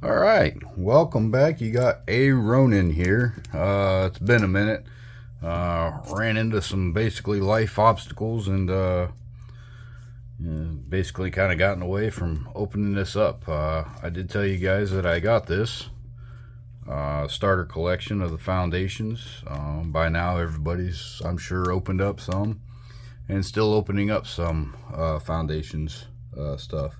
All right, welcome back. You got a Ronin here. It's been a minute. Ran into some basically life obstacles and basically kind of gotten away from opening this up. I did tell you guys that I got this starter collection of the foundations. By now, everybody's, I'm sure, opened up some and still opening up some foundations stuff.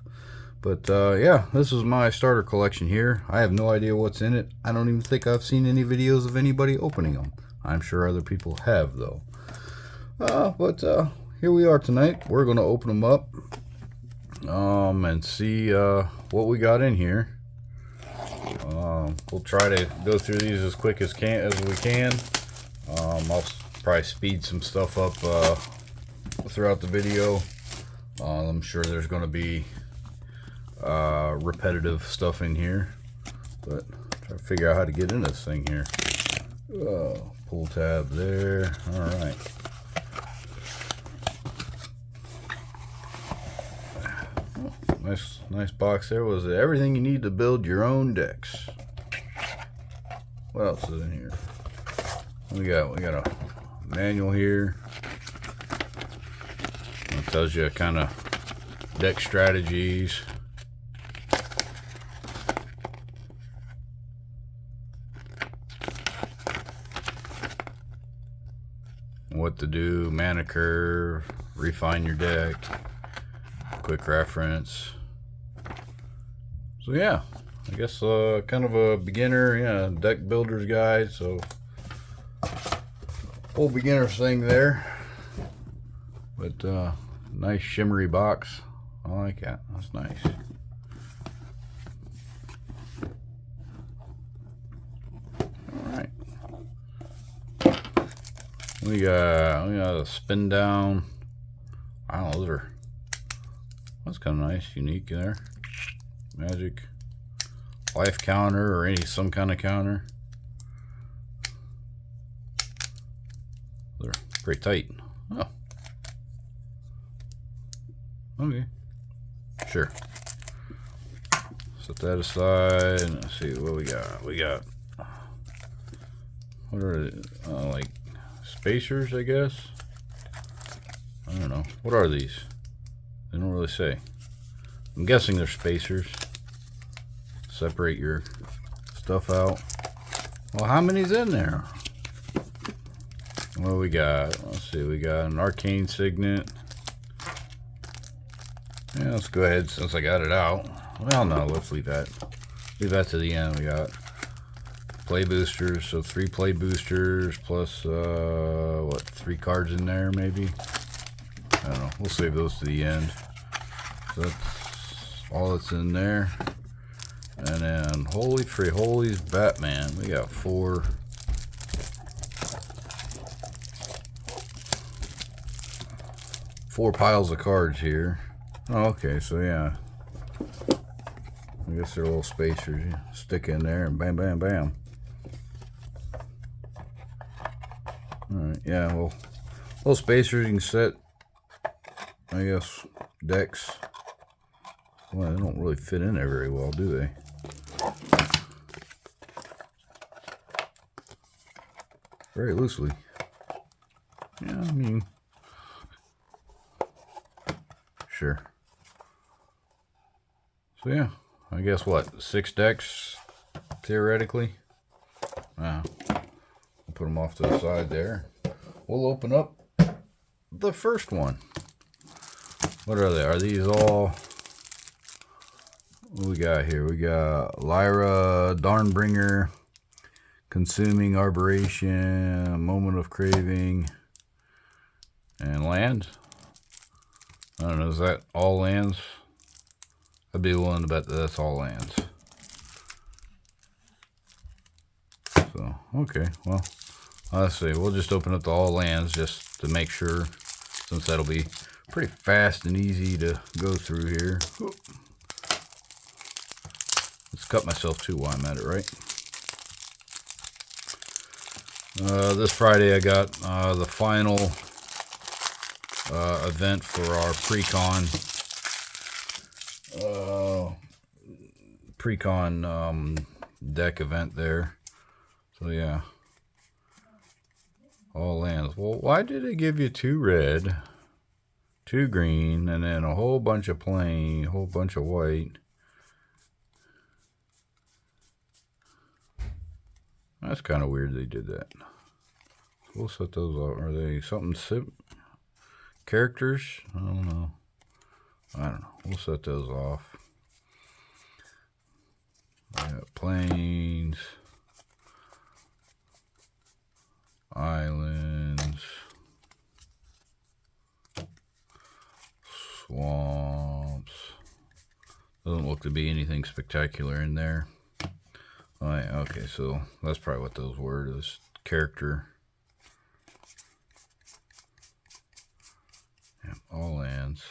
But yeah, this is my starter collection here. I have no idea what's in it. I don't even think I've seen any videos of anybody opening them. I'm sure other people have, though. But here we are tonight. We're going to open them up and see what we got in here. We'll try to go through these as quick as we can. I'll probably speed some stuff up throughout the video. I'm sure there's going to be repetitive stuff in here, but try to figure out how to get in this thing here. Pull tab there. All right. Nice box there. Was it everything you need to build your own decks? What else is in here? We got a manual here. It tells you kind of deck strategies. What to do, mana curve, refine your deck, quick reference. So yeah, I guess kind of a beginner, deck builder's guide. So whole beginner thing there, but nice shimmery box. I like that. That's nice. We got a spin down. I don't know, that's kind of nice, unique there. Magic life counter or some kind of counter. They're pretty tight. Oh, okay, sure. Set that aside and let's see what we got. What are they? Like spacers, I guess. I don't know. What are these? They don't really say. I'm guessing they're spacers. Separate your stuff out. Well, how many's in there? What we got? Let's see. We got an arcane signet. Yeah, let's go ahead since I got it out. Well, no, let's leave that. Leave that to the end. We got play boosters, so 3 play boosters plus what, 3 cards in there maybe. I don't know. We'll save those to the end. So that's all that's in there. And then holy free holies, Batman. We got 4 piles of cards here. Oh, okay, so yeah. I guess they're little spacers. You stick in there and bam, bam, bam. Alright, yeah, well, little spacers you can set, I guess, decks. Well, they don't really fit in there very well, do they? Very loosely. Yeah, I mean, sure. So yeah, I guess what, 6 decks, theoretically? Wow. Put them off to the side there. We'll open up the first one. What are they? Are these all? What we got here? We got Lyra, Dawnbringer, Consuming Arboration, Moment of Craving, and Land. I don't know. Is that all lands? I'd be willing to bet that that's all lands. So okay, well. Let's see, we'll just open up the all lands just to make sure, since that'll be pretty fast and easy to go through here. Let's cut myself too while I'm at it, right? This Friday I got the final event for our pre-con pre-con deck event there. So yeah, all lands. Well, why did it give you 2 red, 2 green, and then a whole bunch of plain, a whole bunch of white? That's kind of weird they did that. We'll set those up. Are they something characters? I don't know. We'll set those off. Plains, islands, swamps. Doesn't look to be anything spectacular in there. Oh, yeah, okay, so that's probably what those were. This character. Yeah, all lands.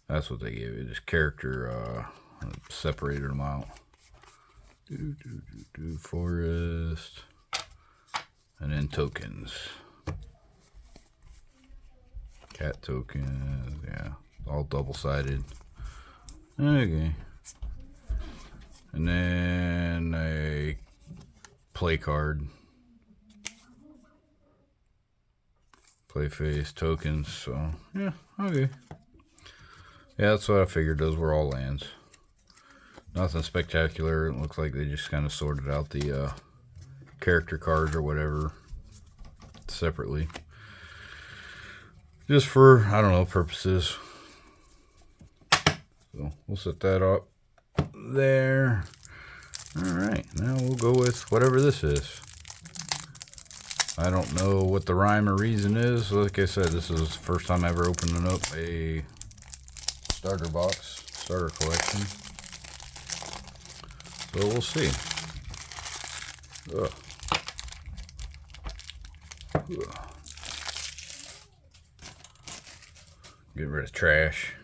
That's what they gave you. This character separated them out. Forest. And then tokens. Cat tokens. Yeah, all double-sided. Okay. And then a play card. Play face tokens. So, yeah, okay. Yeah, that's what I figured. Those were all lands. Nothing spectacular. It looks like they just kind of sorted out the character cards or whatever separately. Just for, I don't know, purposes. So we'll set that up there. Alright, now we'll go with whatever this is. I don't know what the rhyme or reason is. Like I said, this is the first time ever opening up a starter box, starter collection. So we'll see. Ugh. Ugh. Get rid of trash.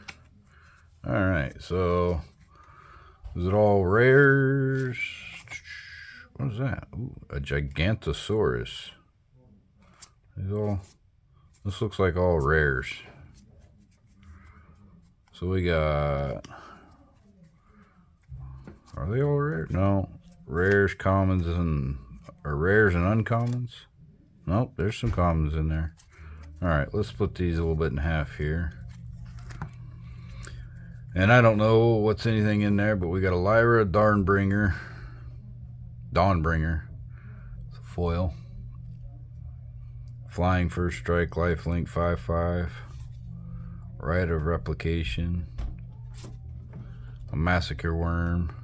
Alright, so is it all rares? What is that? Ooh, a Gigantosaurus. This looks like all rares. So we got, are they all rare? No, rares, commons, or rares and uncommons. Nope, there's some commons in there. All right, let's split these a little bit in half here. And I don't know what's anything in there, but we got a Lyra Dawnbringer. It's a foil. Flying First Strike, lifelink 5/5. Rite of Replication. A Massacre Worm.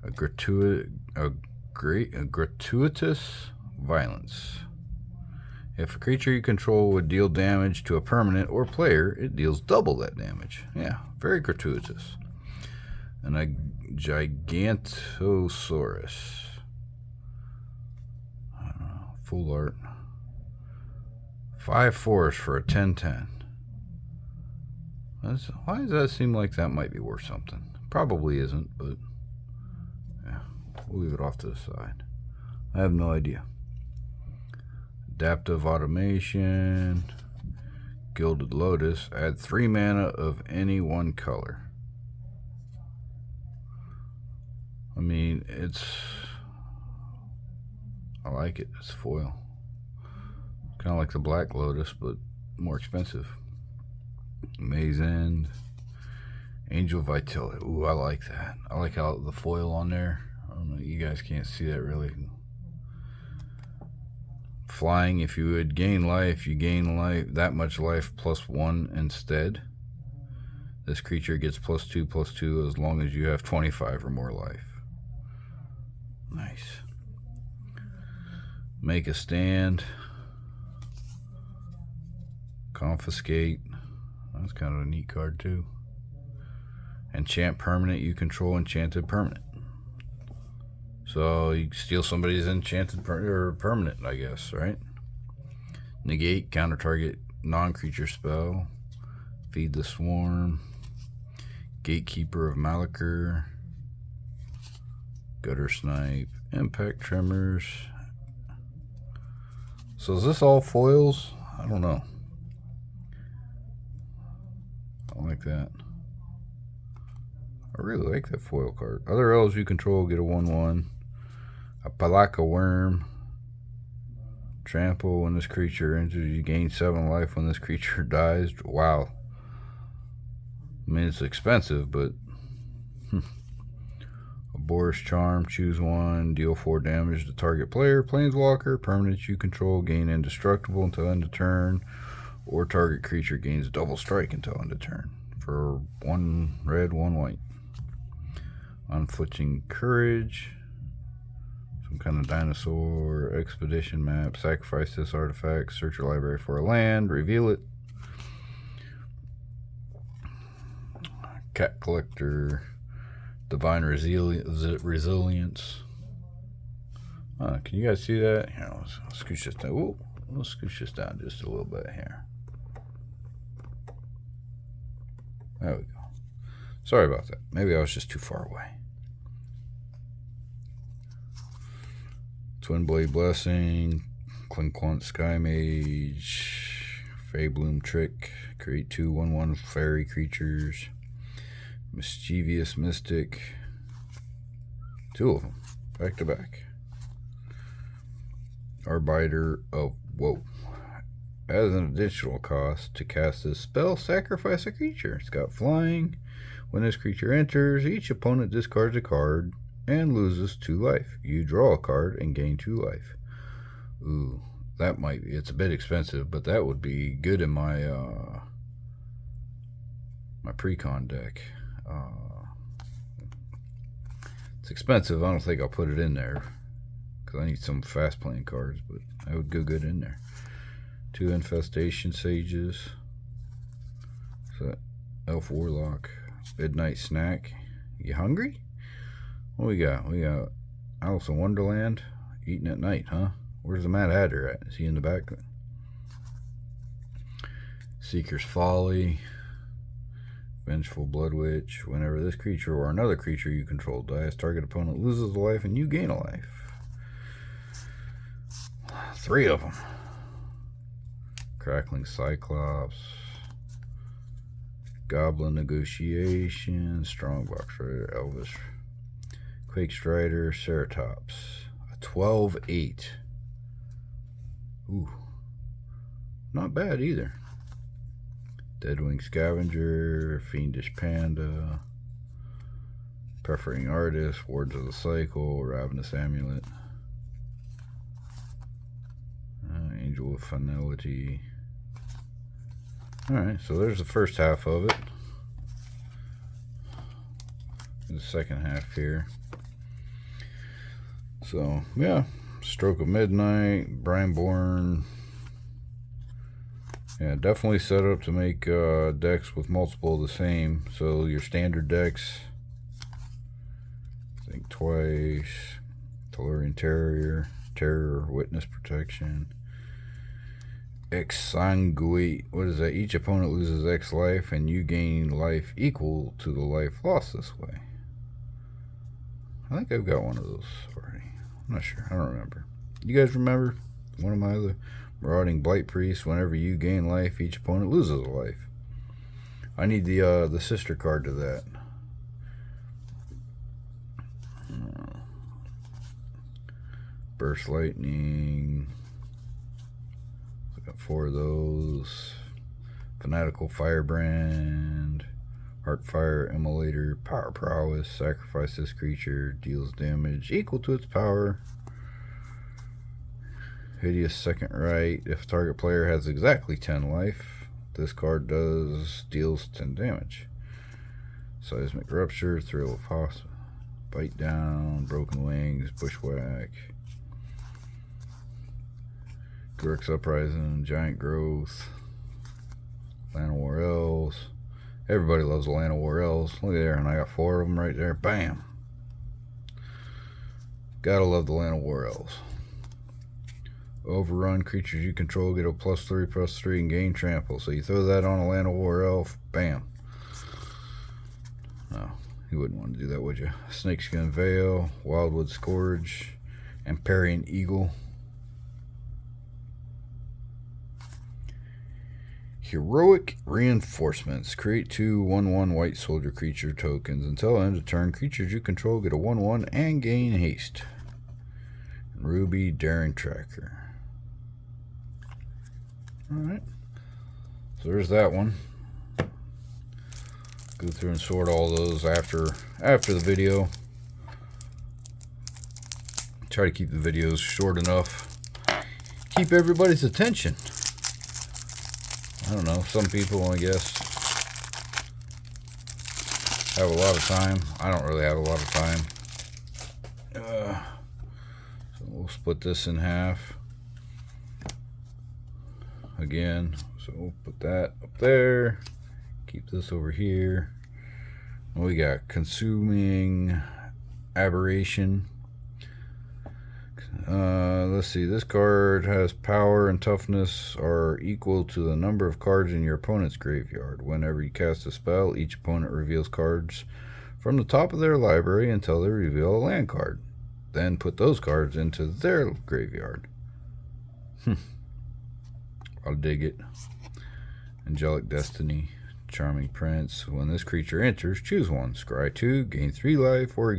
A gratuitous violence. If a creature you control would deal damage to a permanent or player, it deals double that damage. Yeah, very gratuitous. And a Gigantosaurus. I don't know, full art. 5 force for a 10/10. Why does that seem like that might be worth something? Probably isn't, but yeah, we'll leave it off to the side. I have no idea. Adaptive Automation. Gilded Lotus. Add 3 mana of any one color. I mean, I like it. It's foil. Kind of like the Black Lotus, but more expensive. Maze End. Angel Vitality. Ooh, I like that. I like how the foil on there. I don't know, you guys can't see that really. Flying, if you would gain life, you gain life, that much life +1 instead. This creature gets +2/+2 as long as you have 25 or more life. Nice. Make a Stand. Confiscate. That's kind of a neat card too. Enchant permanent you control, enchanted permanent. So you steal somebody's enchanted permanent, I guess, right? Negate, counter target non-creature spell. Feed the Swarm. Gatekeeper of Malakir. Gutter Snipe. Impact Tremors. So is this all foils? I don't know. I like that. I really like that foil card. Other elves you control get a 1/1. A Palaka Worm. Trample. When this creature enters, you gain 7 life when this creature dies. Wow. I mean, it's expensive, but... A Boris Charm. Choose 1. Deal 4 damage to target player. Planeswalker. Permanents you control gain indestructible until end of turn. Or target creature gains double strike until end of turn. For 1 red, 1 white. Unflinching Courage. Some kind of dinosaur expedition map. Sacrifice this artifact. Search your library for a land. Reveal it. Cat Collector. Divine Resilience. Can you guys see that? Here, let's scooch this down. Ooh, let's scooch this down just a little bit here. There we go. Sorry about that. Maybe I was just too far away. Twin Blade Blessing, Clinquant Sky Mage, Faebloom Trick, create 2 1/1 fairy creatures, Mischievous Mystic, 2 of them, back to back. Arbiter of Woe. As an additional cost to cast this spell, sacrifice a creature. It's got flying. When this creature enters, each opponent discards a card and loses 2 life. You draw a card and gain 2 life. Ooh, that might be, it's a bit expensive, but that would be good in my my pre-con deck. It's expensive. I don't think I'll put it in there because I need some fast playing cards, but that would go good in there. 2 Infestation Sages. So Elf Warlock. Midnight Snack. You hungry? What we got? We got Alice in Wonderland. Eating at night, huh? Where's the Mad Hatter at? Is he in the back? Seeker's Folly. Vengeful Blood Witch. Whenever this creature or another creature you control dies, target opponent loses a life and you gain a life. 3 of them. Crackling Cyclops. Goblin Negotiation. Strongbox Rider. Elvish. Quake Strider. Ceratops. A 12/8. Ooh. Not bad either. Deadwing Scavenger, Fiendish Panda, Perforating Artist, Wards of the Cycle, Ravenous Amulet, Angel of Finality. Alright, so there's the first half of it. The second half here. So, yeah, Stroke of Midnight, Brineborn. Yeah, definitely set up to make decks with multiple of the same. So your standard decks, think twice, Tellurian Terror, Witness Protection, Exsanguate. What is that? Each opponent loses X life and you gain life equal to the life lost this way. I think I've got one of those already. I'm not sure. I don't remember. You guys remember one of my other? Marauding Blight Priest. Whenever you gain life, each opponent loses a life. I need the sister card to that. Burst Lightning. I got 4 of those. Fanatical Firebrand. Heartfire Immolator. Power Prowess. Sacrifice this creature. Deals damage equal to its power. Hideous Second Right. If target player has exactly 10 life, this card deals 10 damage. Seismic Rupture, Thrill of Hoss, Bite Down, Broken Wings, Bushwhack, Grix Uprising, Giant Growth, Land of War Elves. Everybody loves the Land of War Elves. Look at there, and I got 4 of them right there. Bam! Gotta love the Land of War Elves. Overrun, creatures you control get a +3/+3 and gain trample. So you throw that on a Land of War Elf, bam. No, you wouldn't want to do that, would you? Snakeskin Veil, Wildwood Scourge, Empyrean Eagle. Heroic Reinforcements. Create 2 1/1 white soldier creature tokens. Until end of turn, creatures you control get a 1/1 and gain haste. Ruby Daring Tracker. Alright. So there's that one. Go through and sort all those after the video. Try to keep the videos short enough. Keep everybody's attention. I don't know, some people, I guess, have a lot of time. I don't really have a lot of time. So we'll split this in half. Again, so we'll put that up there. Keep this over here. We got Consuming Aberration. Let's see, this card has power and toughness are equal to the number of cards in your opponent's graveyard. Whenever you cast a spell, each opponent reveals cards from the top of their library until they reveal a land card. Then put those cards into their graveyard. I'll dig it. Angelic Destiny. Charming Prince. When this creature enters, choose one. Scry 2, gain 3 life, or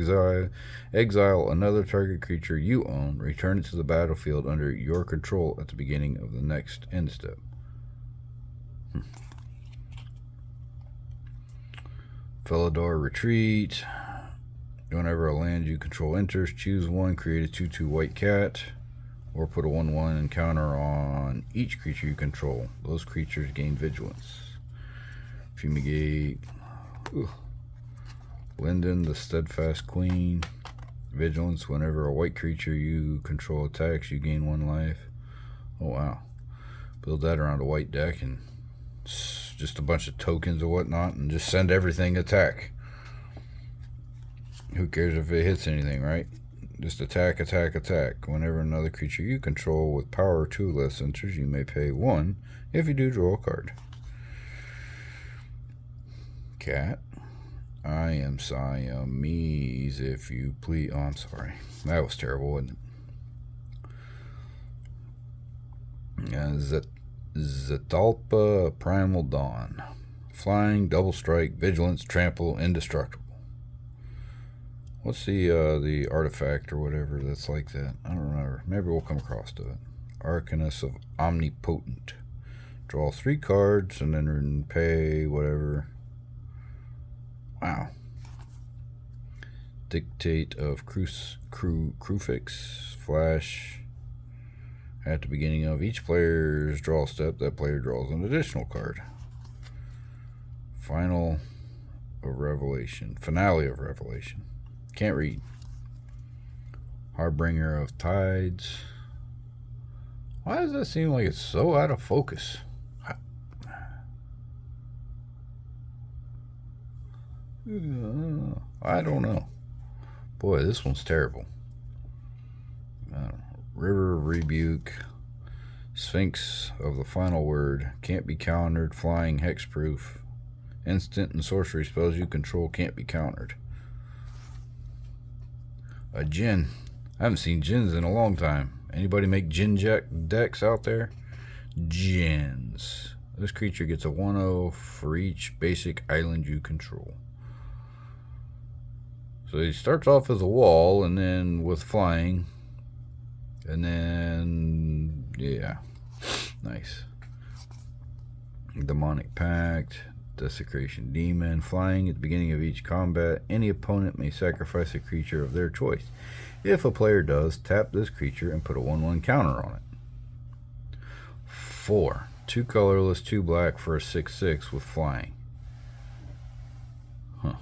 exile another target creature you own. Return it to the battlefield under your control at the beginning of the next end step. Felidar Retreat. Whenever a land you control enters, choose one. Create a 2/2 white cat, or put a 1/1 encounter on each creature you control. Those creatures gain vigilance. Fumigate. Linden, the Steadfast Queen. Vigilance. Whenever a white creature you control attacks, you gain 1 life. Oh wow. Build that around a white deck and just a bunch of tokens or whatnot, and just send everything attack. Who cares if it hits anything, right? Just attack, attack, attack. Whenever another creature you control with power 2 or less enters, you may pay 1. If you do, draw a card. Cat. I am Siamese, if you please. Oh, I'm sorry. That was terrible, wasn't it? Zetalpa Primal Dawn. Flying, double strike, vigilance, trample, indestructible. What's the artifact or whatever that's like that? I don't remember. Maybe we'll come across to it. Arcanus of Omnipotent. Draw 3 cards and then pay whatever. Wow. Dictate of Crufix. Flash. At the beginning of each player's draw step, that player draws an additional card. Finale of Revelation. Can't read. Harbinger of Tides. Why does that seem like it's so out of focus? I don't know. Boy, this one's terrible. River of Rebuke. Sphinx of the Final Word. Can't be countered. Flying, hexproof. Instant and sorcery spells you control can't be countered. A Djinn. I haven't seen Djinns in a long time. Anybody make Djinn decks out there? Djinns. This creature gets a 1/0 for each basic island you control. So he starts off as a wall, and then with flying, and then, yeah, nice. Demonic Pact, Desecration Demon. Flying, at the beginning of each combat, any opponent may sacrifice a creature of their choice. If a player does, tap this creature and put a 1/1 counter on it. 4. 2 colorless, 2 black for a 6/6 with flying. Huh.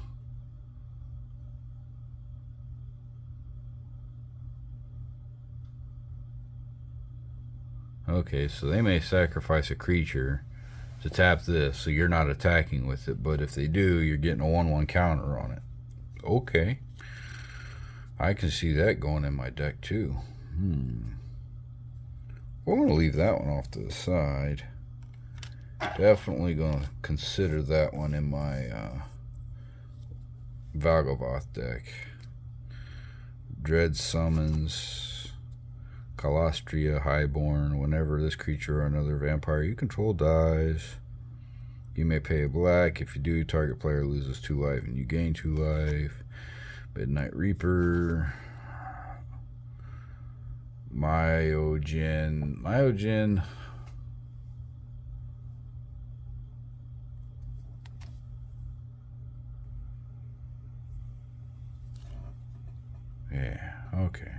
Okay, so they may sacrifice a creature to tap this, so you're not attacking with it, but if they do, you're getting a 1/1 counter on it. Okay. I can see that going in my deck too. We're going to leave that one off to the side. Definitely going to consider that one in my Valgovath deck. Dread Summons. Calastria Highborn. Whenever this creature or another vampire you control dies, You may pay a black. If you do, target player loses 2 life and you gain 2 life. Midnight Reaper. Myojin. Yeah, okay.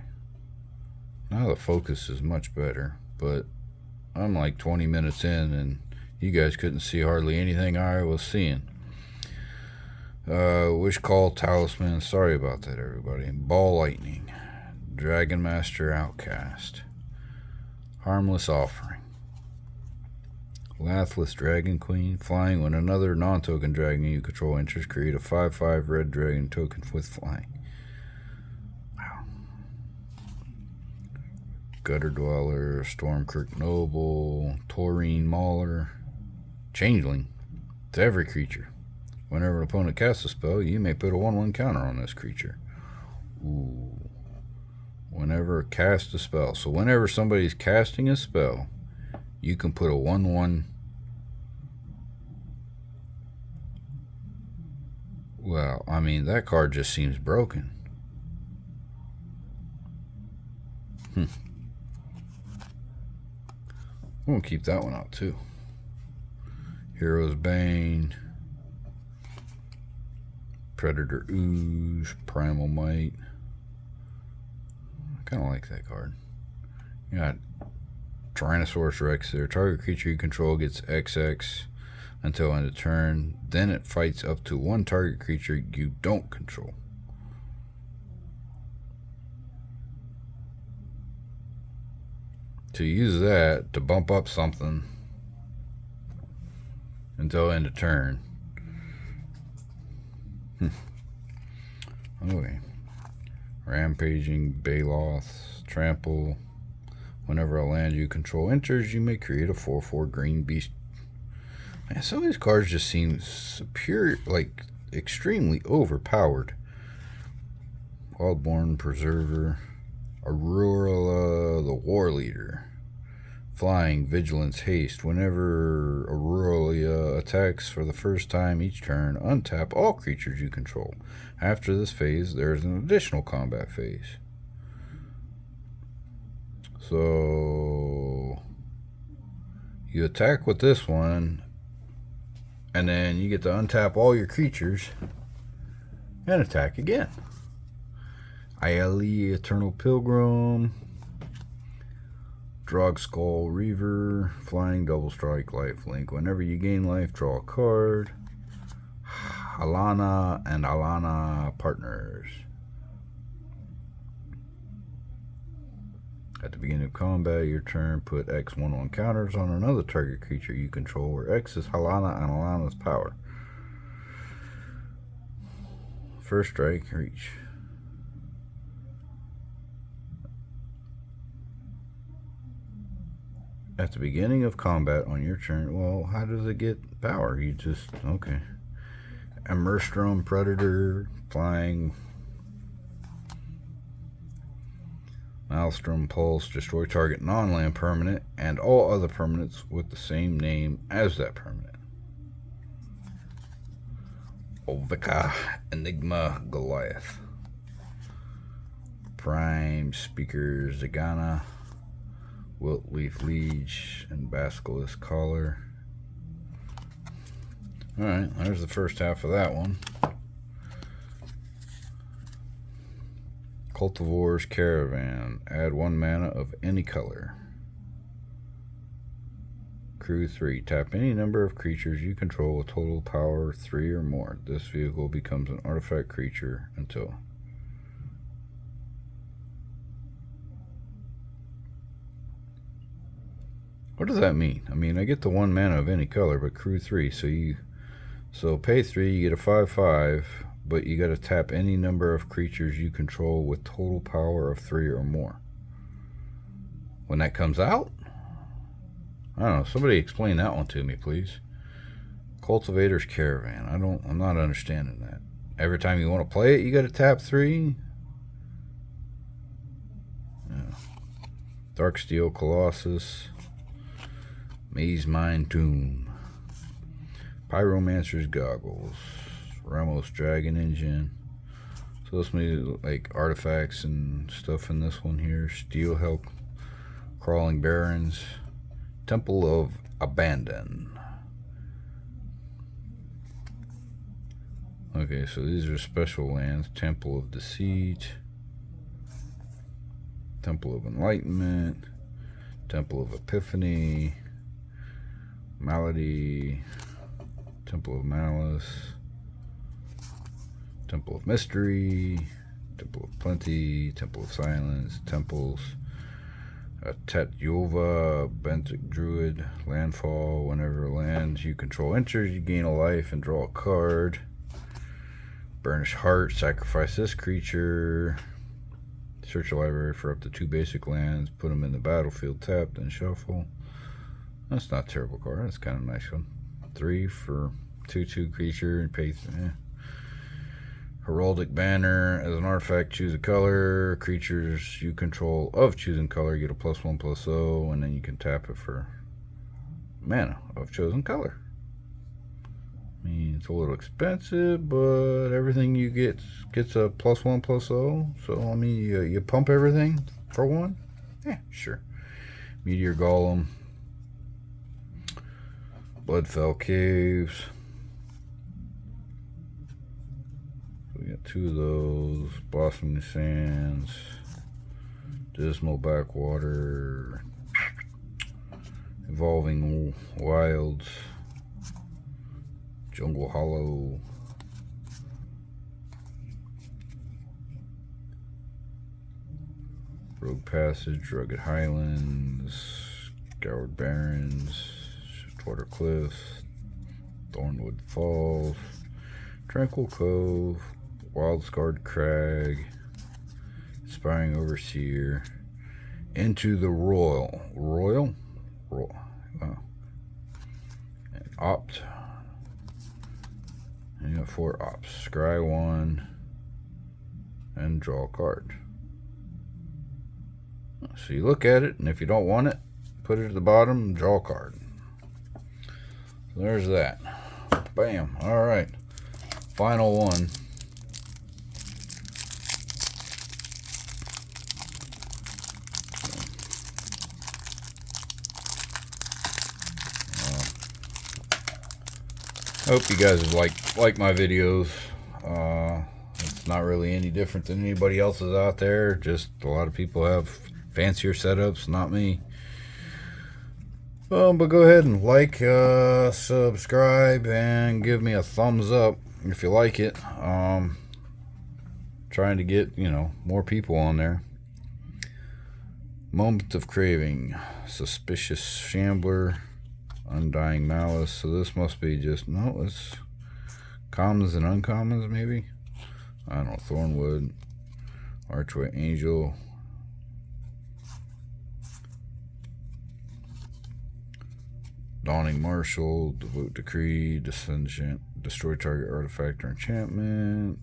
Now the focus is much better, but I'm like 20 minutes in and you guys couldn't see hardly anything I was seeing. Wish Call Talisman. Sorry about that, everybody. Ball Lightning. Dragon Master Outcast. Harmless Offering. Lathless Dragon Queen. Flying. When another non-token dragon you control enters, create a 5/5 red dragon token with flying. Wow. Gutter Dweller. Stormkirk Noble. Taurine Mauler. Changeling. It's every creature. Whenever an opponent casts a spell, you may put a 1/1 counter on this creature. Ooh. Whenever cast a spell. So whenever somebody's casting a spell, you can put a 1/1. Well, I mean, that card just seems broken. I'm going to keep that one out too. Hero's Bane. Predator Ooze. Primal Might. I kind of like that card. You got Tyrannosaurus Rex there. Target creature you control gets XX until end of turn. Then it fights up to 1 target creature you don't control. To use that to bump up something until end of turn. Okay. Rampaging, Baloth, Trample. Whenever a land you control enters, you may create a 4/4 green beast. Man, some of these cards just seem superior, like extremely overpowered. Wildborn Preserver. Aurora the War Leader. Flying, Vigilance, Haste. Whenever Aurora attacks for the first time each turn, untap all creatures you control. After this phase, there is an additional combat phase. So you attack with this one, and then you get to untap all your creatures and attack again. Aelie, Eternal Pilgrim. Drogskull Reaver. Flying, Double Strike, Lifelink. Whenever you gain life, draw a card. Alana and Alana Partners. At the beginning of combat, your turn, put X 1/1 counters on another target creature you control, where X is Alana and Alana's power. First strike, reach. At the beginning of combat on your turn, well, how does it get power? You just, okay. Immerstrom Predator, flying. Maelstrom Pulse, destroy target non-land permanent and all other permanents with the same name as that permanent. Ovika, Enigma, Goliath. Prime Speaker, Zagana. Wiltleaf Liege, and Basilisk Collar. Alright, there's the first half of that one. Cultivor's Caravan. Add 1 mana of any color. Crew 3. Tap any number of creatures you control with total power 3 or more. This vehicle becomes an artifact creature until... What does that mean? I mean, I get the 1 mana of any color, but crew 3, so pay 3, you get a 5/5, but you got to tap any number of creatures you control with total power of 3 or more. When that comes out? I don't know. Somebody explain that one to me, please. Cultivator's Caravan. I'm not understanding that. Every time you want to play it, you got to tap 3. Yeah. Darksteel Colossus. Maze Mine Tomb. Pyromancer's Goggles. Ramos Dragon Engine. So this may like artifacts and stuff in this one here. Steel Help. Crawling Barrens. Temple of Abandon. Okay, so these are special lands. Temple of Deceit. Temple of Enlightenment. Temple of Epiphany. Malady. Temple of Malice. Temple of Mystery. Temple of Plenty. Temple of Silence. Temples. Tatyova, Benthic Druid. Landfall. Whenever lands you control enters, you gain a life and draw a card. Burnished Heart. Sacrifice this creature. Search a library for up to 2 basic lands. Put them in the battlefield tapped and shuffle. That's not a terrible card. That's kind of a nice one. 3 for 2/2 creature and pay. Heraldic Banner. As an artifact, choose a color. Creatures you control of choosing color get a +1/+0, and then you can tap it for mana of chosen color. I mean, it's a little expensive, but everything you get gets a +1/+0. So I mean, you pump everything for 1. Yeah, sure. Meteor Golem. Bloodfell Caves. We got 2 of those. Blossoming Sands. Dismal Backwater. Evolving Wilds. Jungle Hollow. Rogue Passage. Rugged Highlands. Scoured Barrens. Water Cliffs. Thornwood Falls. Tranquil Cove. Wild Scarred Crag. Inspiring Overseer. Into the Royal. Wow. And Opt. And you got 4 opts. Scry 1. And draw a card. So you look at it, and if you don't want it, put it at the bottom and draw a card. So there's that. Bam. Alright. Final one. I hope you guys have liked my videos. It's not really any different than anybody else's out there. Just a lot of people have fancier setups, not me. But go ahead and like, subscribe, and give me a thumbs up if you like it. Trying to get, more people on there. Moment of Craving. Suspicious Shambler. Undying Malice. So this must be just, no, it's commons and uncommons maybe. I don't know. Thornwood. Archway Angel. Dawning Marshal. Devote Decree. Descendant. Destroy target artifact or enchantment.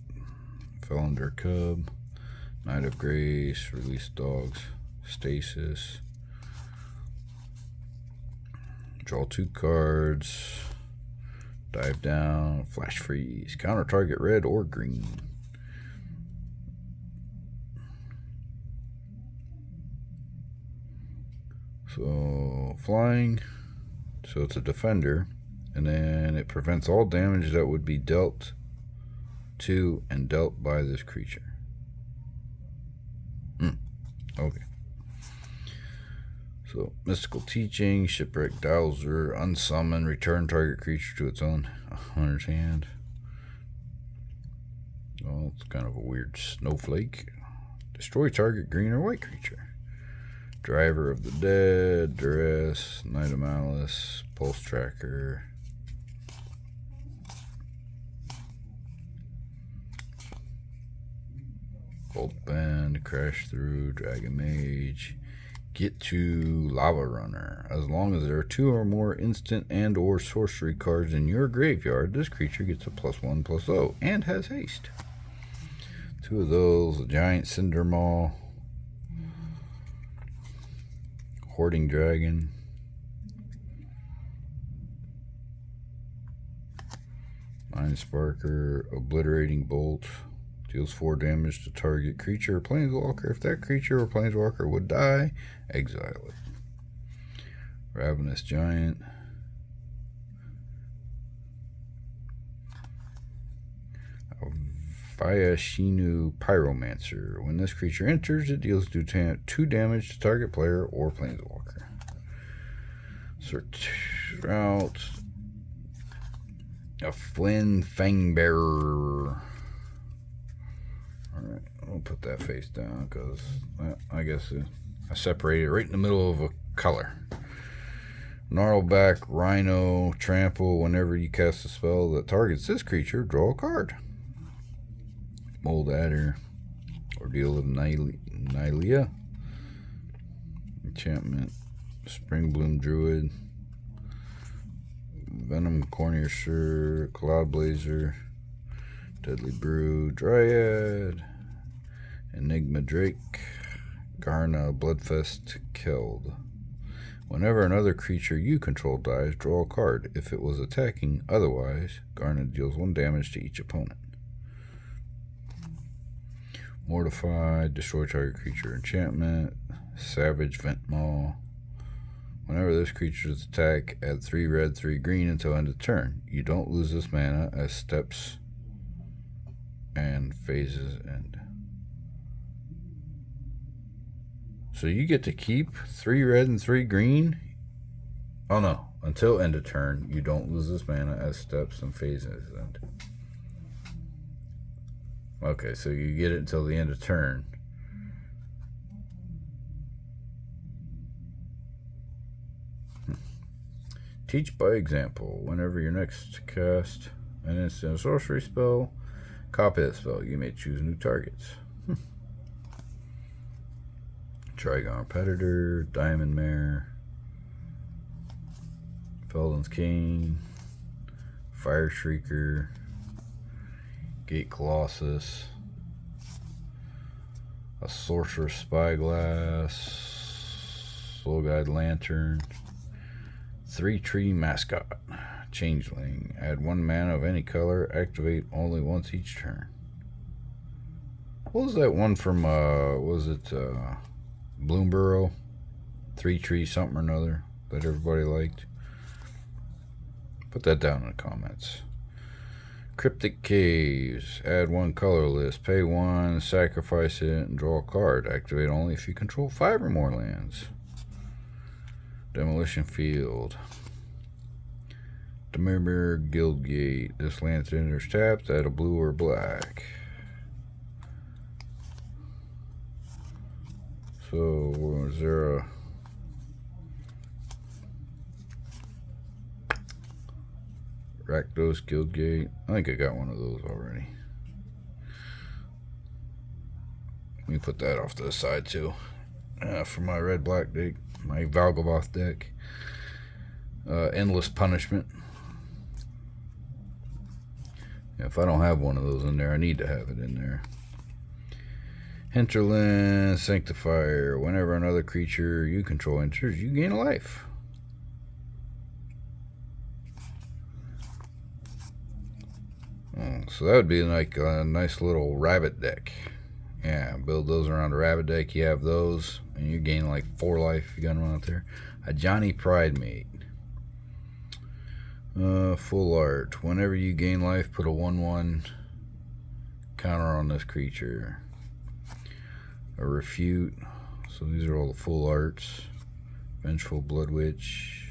Felonder Cub. Knight of Grace. Release Dogs. Stasis. Draw 2 cards. Dive down. Flash Freeze. Counter target red or green. So flying. So it's a defender. And then it prevents all damage that would be dealt to and dealt by this creature. Okay. So, Mystical Teaching, Shipwreck Dowser, Unsummon, return target creature to its own owner's hand. Well, it's kind of a weird snowflake. Destroy target green or white creature. Driver of the Dead, Duress, Knight of Malice, Pulse Tracker. Bolt Bend, Crash Through, Dragon Mage. Get to Lava Runner. As long as there are 2 or more instant and or sorcery cards in your graveyard, this creature gets a +1/+0 and has haste. 2 of those. A Giant Cinder Maw. Hoarding Dragon. Mind Sparker, Obliterating Bolt. Deals 4 damage to target creature or planeswalker. If that creature or planeswalker would die, exile it. Ravenous Giant. Vyashinu Pyromancer. When this creature enters, it deals 2 damage to target player or planeswalker. Search out a Flynn Fangbearer. Alright, I'll put that face down because I guess I separated it right in the middle of a color. Gnarlback Rhino Trample. Whenever you cast a spell that targets this creature, draw a card. Mold Adder. Ordeal of Nylea. Enchantment. Springbloom Druid. Venom Cornusher. Cloudblazer. Deadly Brew. Dryad. Enigma Drake. Garna Bloodfest Keld. Whenever another creature you control dies, draw a card. If it was attacking, otherwise, Garna deals 1 damage to each opponent. Mortify, destroy target creature. Enchantment, Savage Ventmaw. Whenever this creature's attack, add 3 red, 3 green until end of turn. You don't lose this mana as steps and phases end. So you get to keep 3 red and 3 green? Oh no, until end of turn, you don't lose this mana as steps and phases end. Okay, so you get it until the end of turn. Teach by example. Whenever your next cast an instant or sorcery spell, copy that spell. You may choose new targets. Trigon Predator, Diamond Mare, Felden's Cane, Fire Shrieker, Gate Colossus, a Sorcerer's Spyglass, Soul Guide Lantern, 3 Tree Mascot, Changeling. Add 1 mana of any color, activate only once each turn. What was that one from, was it, Bloomborough? 3 Tree something or another that everybody liked? Put that down in the comments. Cryptic Caves. Add 1 colorless. Pay 1, sacrifice it, and draw a card. Activate only if you control 5 or more lands. Demolition Field. Demurber Guildgate. This land enters tapped. Add a blue or black. So, was there a... Rakdos Guildgate. I think I got one of those already. Let me put that off to the side too. For my red-black deck, my Valgavoth deck. Endless Punishment. If I don't have one of those in there, I need to have it in there. Hinterland Sanctifier. Whenever another creature you control enters, you gain a life. So that would be like a nice little rabbit deck. Yeah, build those around a rabbit deck. You have those, and you gain like 4 life. You got them out there. A Johnny Pridemate. Full art. Whenever you gain life, put a 1/1 counter on this creature. A Refute. So these are all the full arts. Vengeful Blood Witch.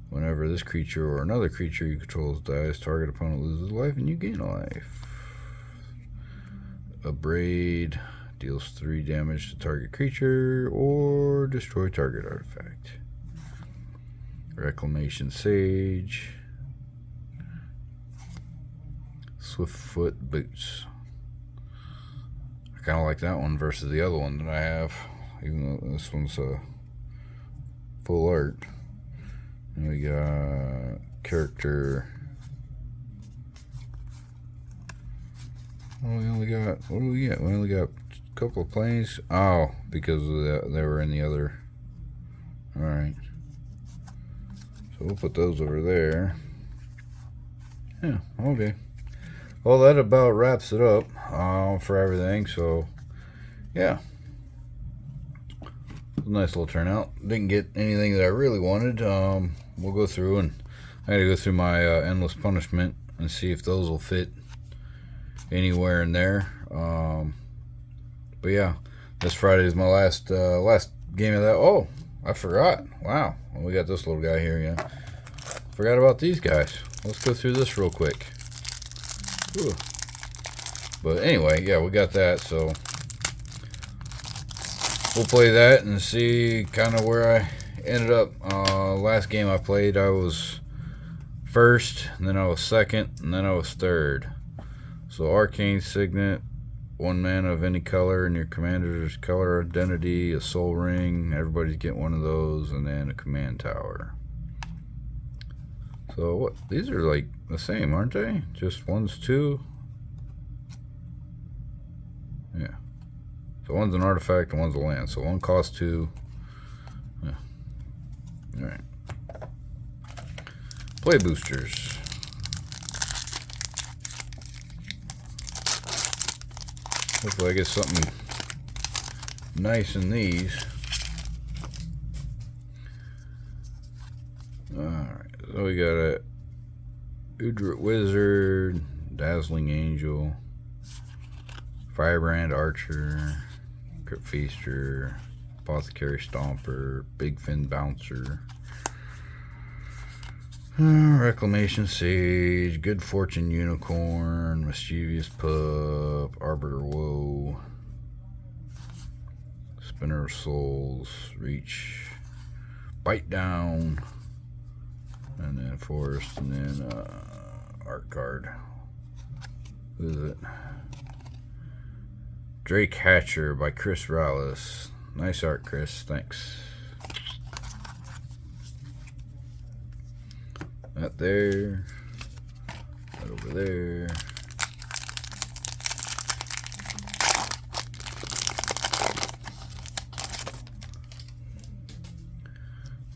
Whenever this creature or another creature you control dies, target opponent loses life and you gain a life. A Braid. Deals 3 damage to target creature or destroy target artifact. Reclamation Sage. Swiftfoot Boots. I kind of like that one versus the other one that I have, even though this one's full art. And we got character. Oh, we only got, what do we get? We only got a couple of planes. Oh, because of that, they were in the other. Alright. So we'll put those over there. Yeah, okay. Well, that about wraps it up for everything. So, yeah. Nice little turnout. Didn't get anything that I really wanted. We'll go through, and I gotta go through my endless punishment and see if those will fit anywhere in there. But yeah, this Friday is my last game of that. Oh, I forgot. Wow, well, we got this little guy here again. Forgot about these guys. Let's go through this real quick. Ooh. But anyway, yeah, we got that. So we'll play that and see kind of where I ended up. Last game I played, I was first, and then I was second, and then I was third. So Arcane Signet, 1 mana of any color in your commander's color identity, a soul ring, everybody's getting one of those, and then a command tower. So what? These are like the same, aren't they? Just one's 2. Yeah. So one's an artifact and one's a land. So one costs 2. Yeah. All right. Play boosters. Hopefully I get something nice in these. Alright, so we got a Udrit Wizard, Dazzling Angel, Firebrand Archer, Crypt Feaster, Apothecary Stomper, Big Fin Bouncer, Reclamation Sage, Good Fortune Unicorn, Mischievous Pup, Arbiter Woe, Spinner of Souls, Reach, Bite Down, and then Forest, and then Art Card. Who is it? Drake Hatcher by Chris Rallis. Nice art, Chris. Thanks. That there. That over there.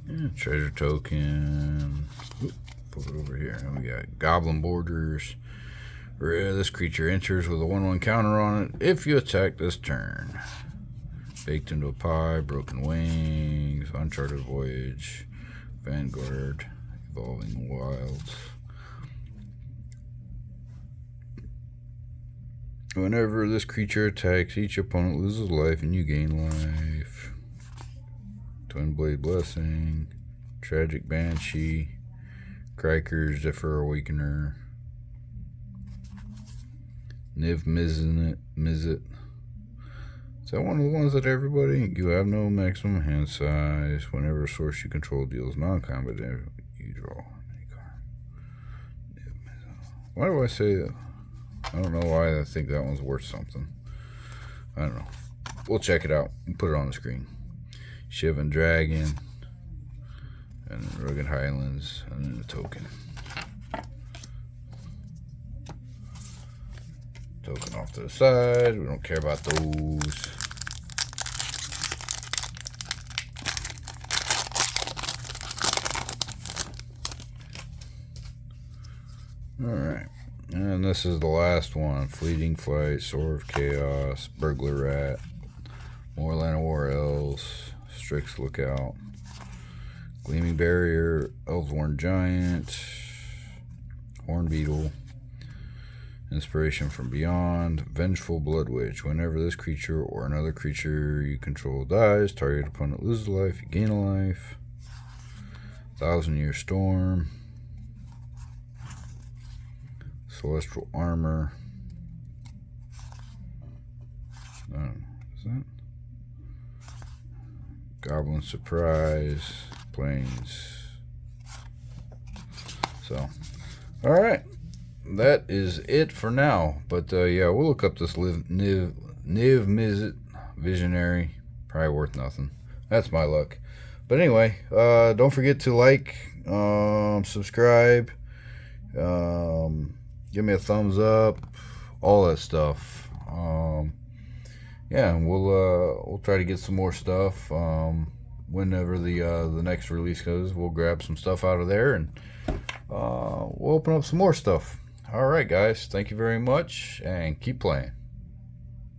Yeah, treasure token. Oop, flip it over here. And we got Goblin Borders. This creature enters with a 1/1 counter on it if you attack this turn. Baked into a Pie, Broken Wings, Uncharted Voyage, Vanguard, Evolving Wilds. Whenever this creature attacks, each opponent loses life and you gain life. Twin Blade Blessing, Tragic Banshee, Crikers, Zephyr Awakener, Niv Mizzet. Is that one of the ones that everybody? You have no maximum hand size. Whenever a source you control deals non-combat damage, you draw any card. Why do I say that? I don't know why I think that one's worth something. I don't know. We'll check it out and put it on the screen. Shivan Dragon, and then Rugged Highlands, and then a token. Token off to the side. We don't care about those. Alright. And this is the last one. Fleeting Flight, Sword of Chaos, Burglar Rat, Moorland of War Elves, Strix Lookout, Gleaming Barrier, Elfsworn Giant, Horn Beetle, Inspiration from Beyond, Vengeful Blood Witch. Whenever this creature or another creature you control dies, target opponent loses life, you gain a life. 1,000-Year Storm, Celestial Armor. Is that? Goblin Surprise, Plains. So, alright. That is it for now. But yeah, we'll look up this Niv Mizzet Visionary. Probably worth nothing. That's my luck. But anyway, don't forget to like, subscribe, give me a thumbs up, all that stuff. Yeah, we'll try to get some more stuff. Whenever the next release goes, we'll grab some stuff out of there and we'll open up some more stuff. All right, guys. Thank you very much, and keep playing.